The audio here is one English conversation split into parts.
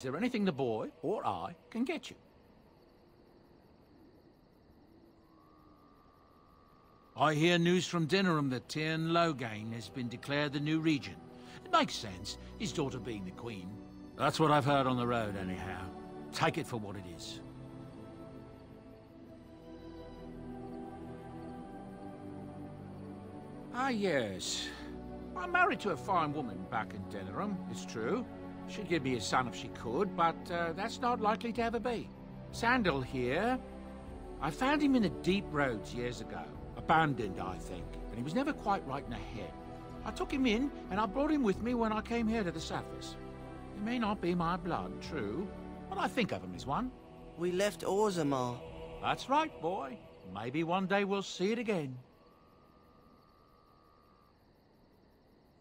there anything the boy or I can get you? I hear news from Dinnerham that Tyrn Loghain has been declared the new regent. It makes sense, his daughter being the queen. That's what I've heard on the road, anyhow. Take it for what it is. Ah, yes. I'm married to a fine woman back in Dinnerham, it's true. She'd give me a son if she could, but that's not likely to ever be. Sandal here. I found him in the deep roads years ago. Abandoned, I think, and he was never quite right in the head. I took him in, and I brought him with me when I came here to the surface. He may not be my blood, true, but I think of him as one. We left Orzammar. That's right, boy. Maybe one day we'll see it again.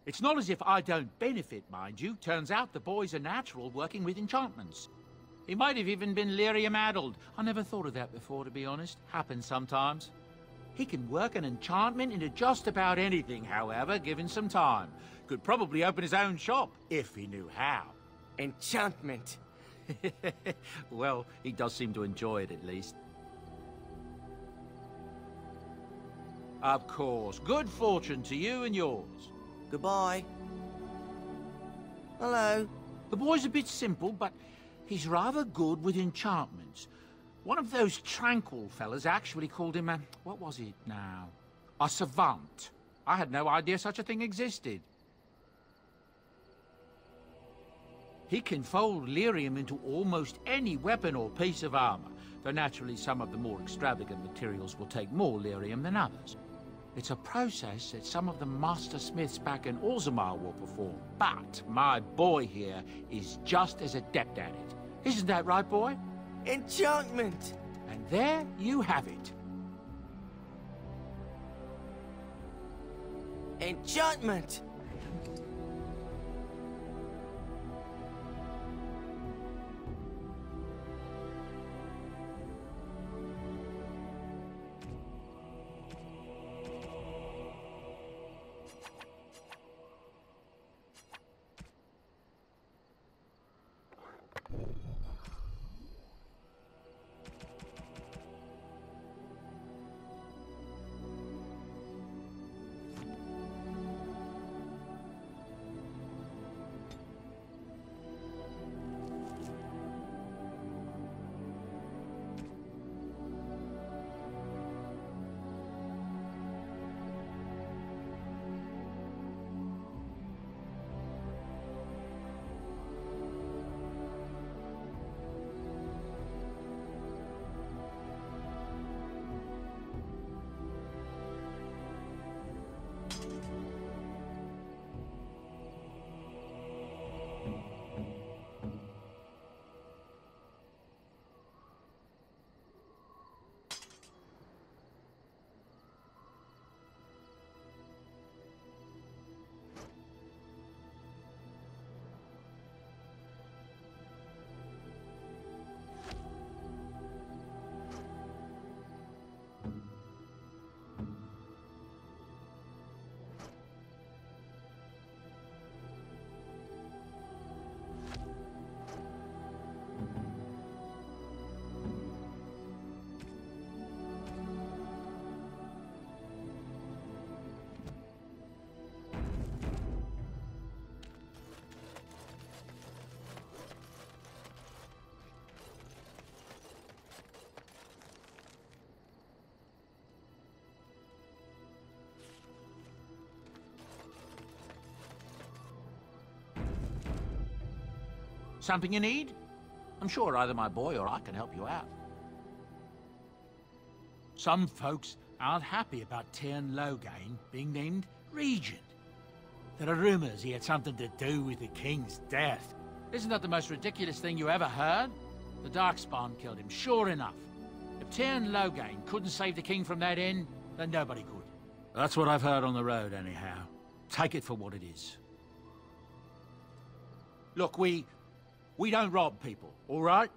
It's not as if I don't benefit, mind you. Turns out the boy's a natural working with enchantments. He might have even been lyrium-addled. I never thought of that before, to be honest. Happens sometimes. He can work an enchantment into just about anything, however, given some time. Could probably open his own shop, if he knew how. Enchantment. Well, he does seem to enjoy it, at least. Of course. Good fortune to you and yours. Goodbye. Hello. The boy's a bit simple, but he's rather good with enchantments. One of those tranquil fellas actually called him a... what was it now? A savant. I had no idea such a thing existed. He can fold lyrium into almost any weapon or piece of armor, though naturally some of the more extravagant materials will take more lyrium than others. It's a process that some of the master smiths back in Orzammar will perform, but my boy here is just as adept at it. Isn't that right, boy? Enchantment! And there you have it. Enchantment! Something you need? I'm sure either my boy or I can help you out. Some folks aren't happy about Tyrn Loghain being named regent. There are rumors he had something to do with the king's death. Isn't that the most ridiculous thing you ever heard? The Darkspawn killed him, sure enough. If Tyrn Loghain couldn't save the king from that inn, then nobody could. That's what I've heard on the road, anyhow. Take it for what it is. Look, we don't rob people, all right?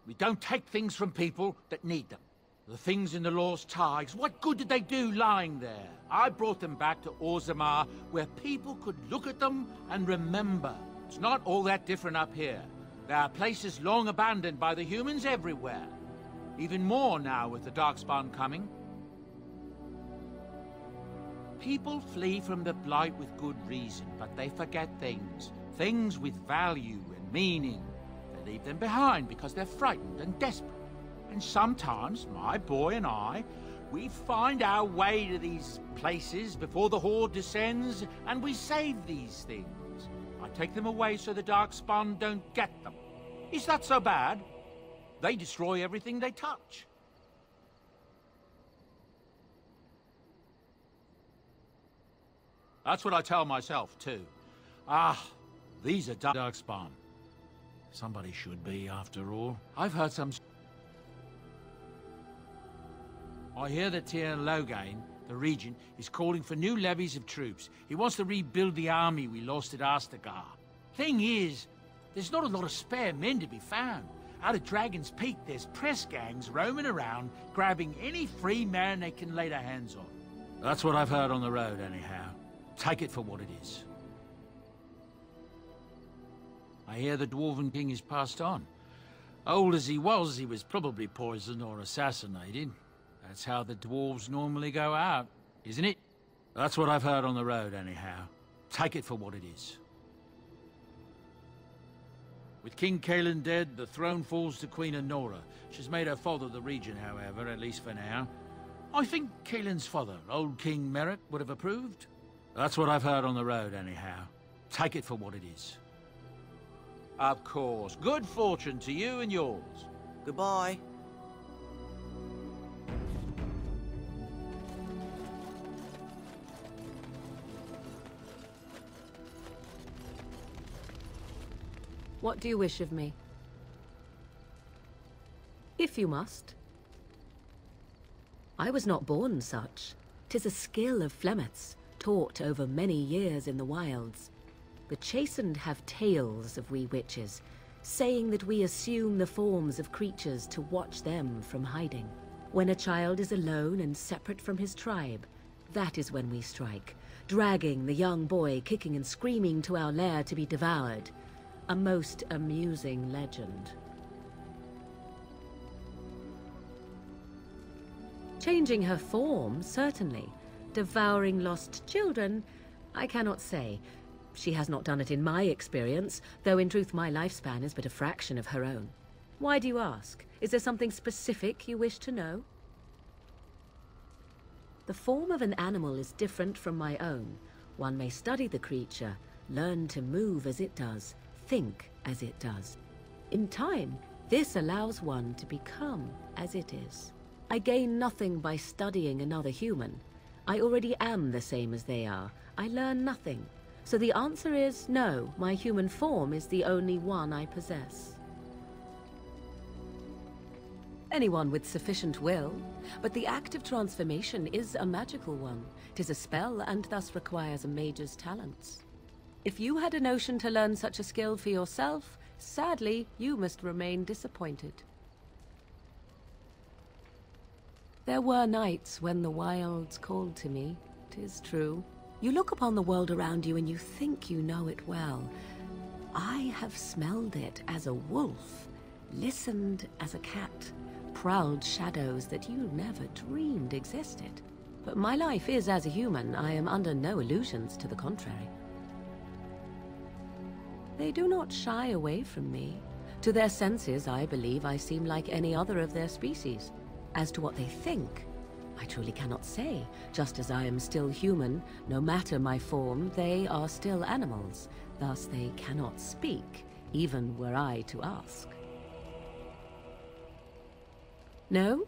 We don't take things from people that need them. The things in the Law's ties, what good did they do lying there? I brought them back to Orzammar, where people could look at them and remember. It's not all that different up here. There are places long abandoned by the humans everywhere. Even more now with the Darkspawn coming. People flee from the Blight with good reason, but they forget things. Things with value and meaning. They leave them behind because they're frightened and desperate. And sometimes, my boy and I, we find our way to these places before the Horde descends, and we save these things. I take them away so the Darkspawn don't get them. Is that so bad? They destroy everything they touch. That's what I tell myself, too. Ah, these are Darkspawn. Somebody should be, after all. I've heard some... I hear that Tyr Loghain, the regent, is calling for new levies of troops. He wants to rebuild the army we lost at Astagar. Thing is, there's not a lot of spare men to be found. Out at Dragon's Peak, there's press gangs roaming around, grabbing any free man they can lay their hands on. That's what I've heard on the road, anyhow. Take it for what it is. I hear the Dwarven King is passed on. Old as he was probably poisoned or assassinated. That's how the dwarves normally go out, isn't it? That's what I've heard on the road, anyhow. Take it for what it is. With King Cailan dead, the throne falls to Queen Anora. She's made her father the regent, however, at least for now. I think Cailan's father, old King Merrick, would have approved. That's what I've heard on the road, anyhow. Take it for what it is. Of course. Good fortune to you and yours. Goodbye. What do you wish of me? If you must. I was not born such. 'Tis a skill of Flemeth's, taught over many years in the wilds. The chastened have tales of we witches, saying that we assume the forms of creatures to watch them from hiding. When a child is alone and separate from his tribe, that is when we strike, dragging the young boy kicking and screaming to our lair to be devoured. A most amusing legend. Changing her form, certainly. Devouring lost children, I cannot say. She has not done it in my experience, though in truth my lifespan is but a fraction of her own. Why do you ask? Is there something specific you wish to know? The form of an animal is different from my own. One may study the creature, learn to move as it does, think as it does. In time, this allows one to become as it is. I gain nothing by studying another human. I already am the same as they are. I learn nothing. So the answer is no, my human form is the only one I possess. Anyone with sufficient will, but the act of transformation is a magical one. 'Tis a spell and thus requires a mage's talents. If you had a notion to learn such a skill for yourself, sadly, you must remain disappointed. There were nights when the wilds called to me, 'tis true. You look upon the world around you and you think you know it well. I have smelled it as a wolf, listened as a cat, prowled shadows that you never dreamed existed. But my life is as a human. I am under no illusions to the contrary. They do not shy away from me. To their senses, I believe I seem like any other of their species. As to what they think, I truly cannot say. Just as I am still human, no matter my form, they are still animals. Thus they cannot speak, even were I to ask. No,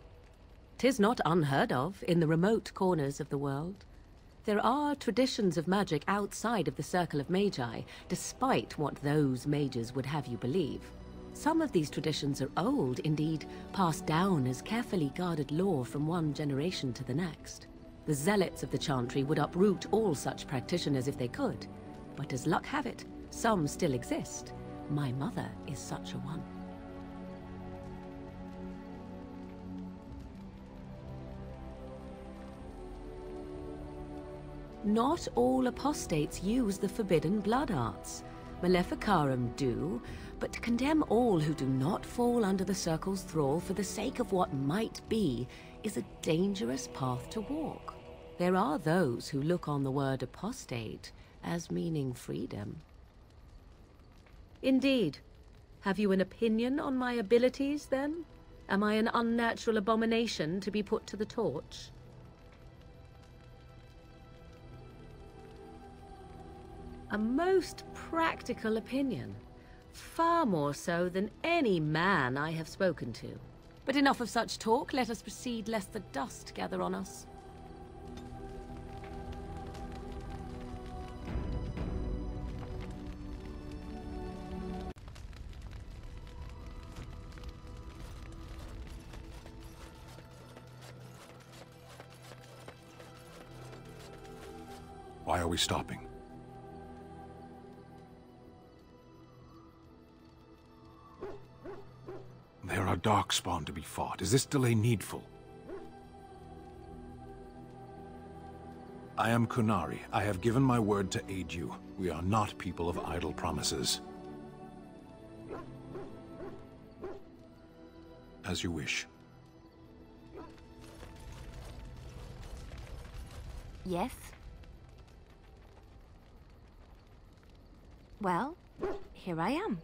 'tis not unheard of in the remote corners of the world. There are traditions of magic outside of the circle of magi, despite what those mages would have you believe. Some of these traditions are old, indeed, passed down as carefully guarded lore from one generation to the next. The zealots of the Chantry would uproot all such practitioners if they could, but as luck have it, some still exist. My mother is such a one. Not all apostates use the forbidden blood arts. Maleficarum do, but to condemn all who do not fall under the Circle's thrall for the sake of what might be is a dangerous path to walk. There are those who look on the word apostate as meaning freedom. Indeed. Have you an opinion on my abilities, then? Am I an unnatural abomination to be put to the torch? A most practical opinion. Far more so than any man I have spoken to. But enough of such talk. Let us proceed, lest the dust gather on us. Why are we stopping? There are darkspawn to be fought. Is this delay needful? I am Kunari. I have given my word to aid you. We are not people of idle promises. As you wish. Yes? Well, here I am.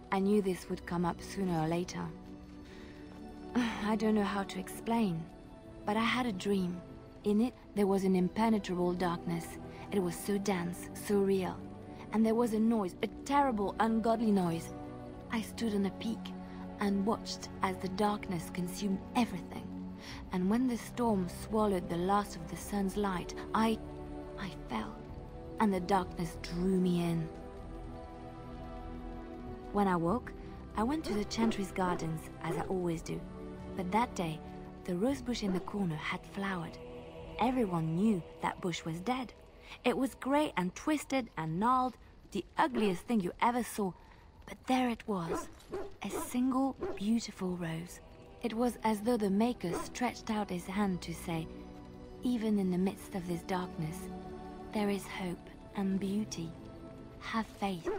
I knew this would come up sooner or later. I don't know how to explain, but I had a dream. In it, there was an impenetrable darkness. It was so dense, so real. And there was a noise, a terrible, ungodly noise. I stood on a peak and watched as the darkness consumed everything. And when the storm swallowed the last of the sun's light, I fell, and the darkness drew me in. When I woke, I went to the Chantry's gardens, as I always do. But that day, the rosebush in the corner had flowered. Everyone knew that bush was dead. It was grey and twisted and gnarled, the ugliest thing you ever saw. But there it was, a single beautiful rose. It was as though the Maker stretched out his hand to say, even in the midst of this darkness, there is hope and beauty. Have faith.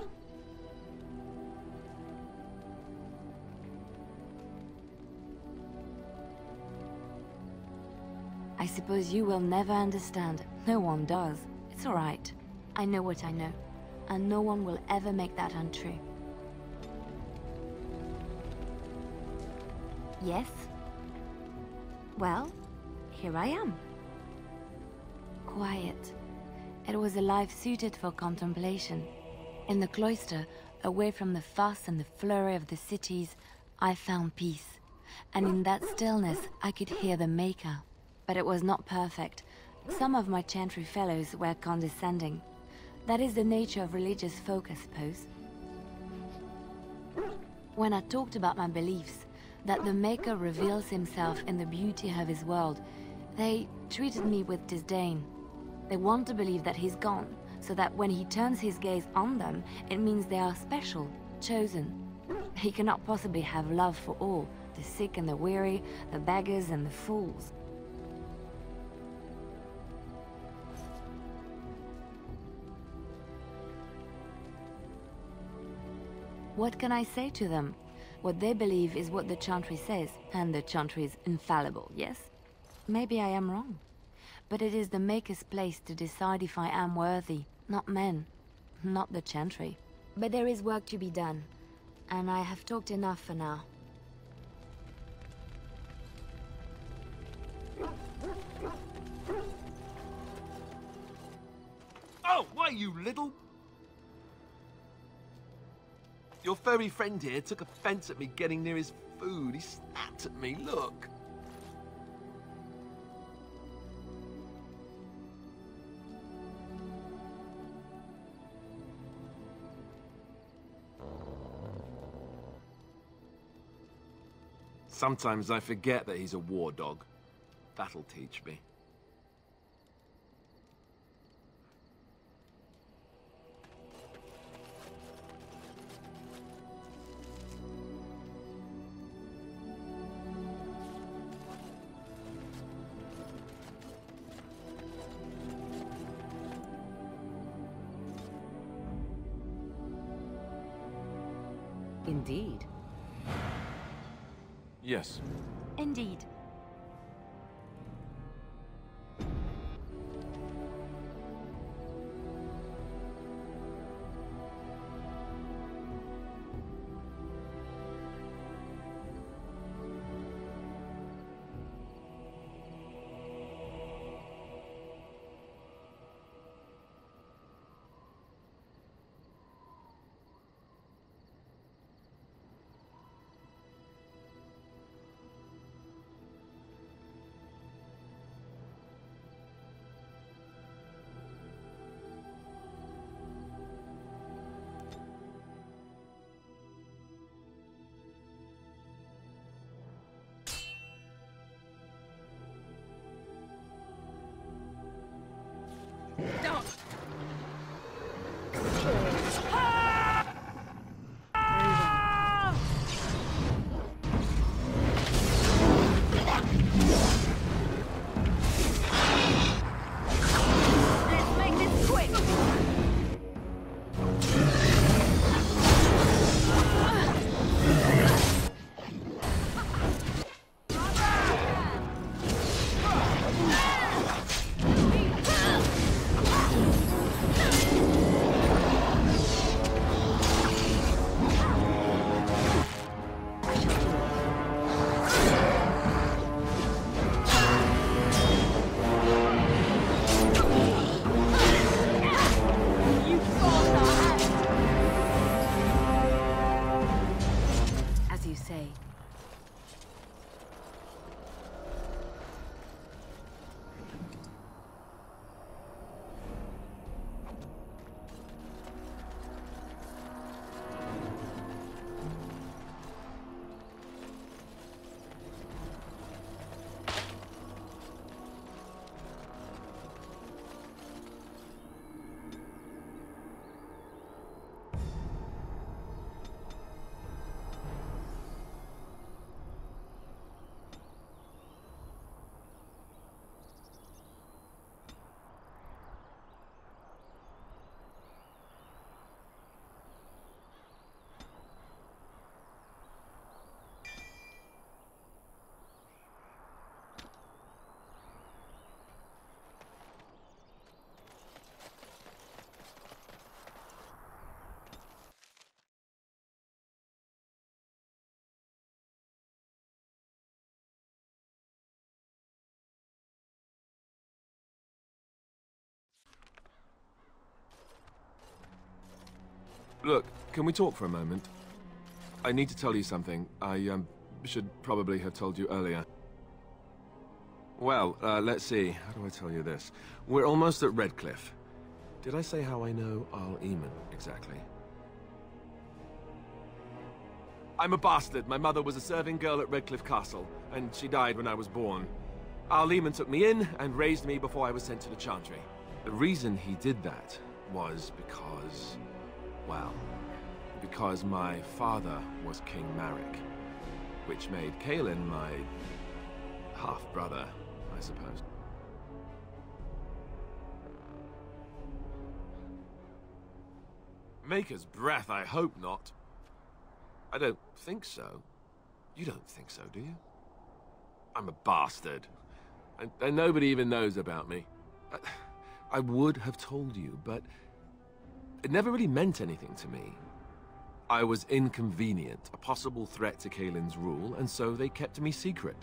I suppose you will never understand. No one does. It's all right. I know what I know, and no one will ever make that untrue. Yes? Well, here I am. Quiet. It was a life suited for contemplation. In the cloister, away from the fuss and the flurry of the cities, I found peace. And in that stillness, I could hear the Maker. But it was not perfect. Some of my Chantry fellows were condescending. That is the nature of religious folk, I suppose. When I talked about my beliefs, that the Maker reveals himself in the beauty of his world, they treated me with disdain. They want to believe that he's gone, so that when he turns his gaze on them, it means they are special, chosen. He cannot possibly have love for all, the sick and the weary, the beggars and the fools. What can I say to them? What they believe is what the Chantry says, and the Chantry is infallible, yes? Maybe I am wrong. But it is the Maker's place to decide if I am worthy, not men, not the Chantry. But there is work to be done, and I have talked enough for now. Oh, why, you little... Your furry friend here took offense at me getting near his food. He snapped at me, look. Sometimes I forget that he's a war dog. That'll teach me. Indeed. Yes. Indeed. Let's make this quick! You forced our hand! As you say. Look, can we talk for a moment? I need to tell you something. I, should probably have told you earlier. Well, let's see. How do I tell you this? We're almost at Redcliffe. Did I say how I know Arl Eamon, exactly? I'm a bastard. My mother was a serving girl at Redcliffe Castle, and she died when I was born. Arl Eamon took me in and raised me before I was sent to the Chantry. The reason he did that was because... well, because my father was King Marek, which made Caelan my half-brother, I suppose. Maker's breath, I hope not. I don't think so. You don't think so, do you? I'm a bastard. And nobody even knows about me. I would have told you, but it never really meant anything to me. I was inconvenient, a possible threat to Caelan's rule, and so they kept me secret.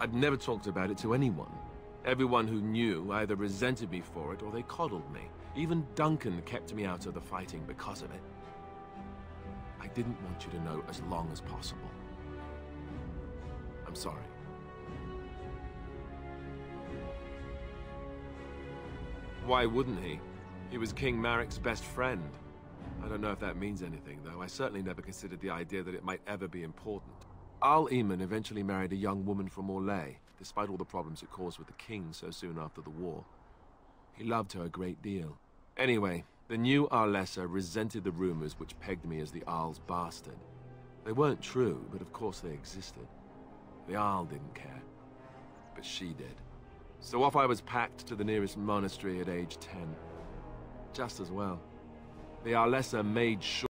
I'd never talked about it to anyone. Everyone who knew either resented me for it or they coddled me. Even Duncan kept me out of the fighting because of it. I didn't want you to know as long as possible. I'm sorry. Why wouldn't he? He was King Marek's best friend. I don't know if that means anything, though. I certainly never considered the idea that it might ever be important. Arl Eamon eventually married a young woman from Orlais, despite all the problems it caused with the king so soon after the war. He loved her a great deal. Anyway, the new Arlessa resented the rumors which pegged me as the Arl's bastard. They weren't true, but of course they existed. The Arl didn't care, but she did. So off I was packed to the nearest monastery at age 10. Just as well. The Arlessa made sure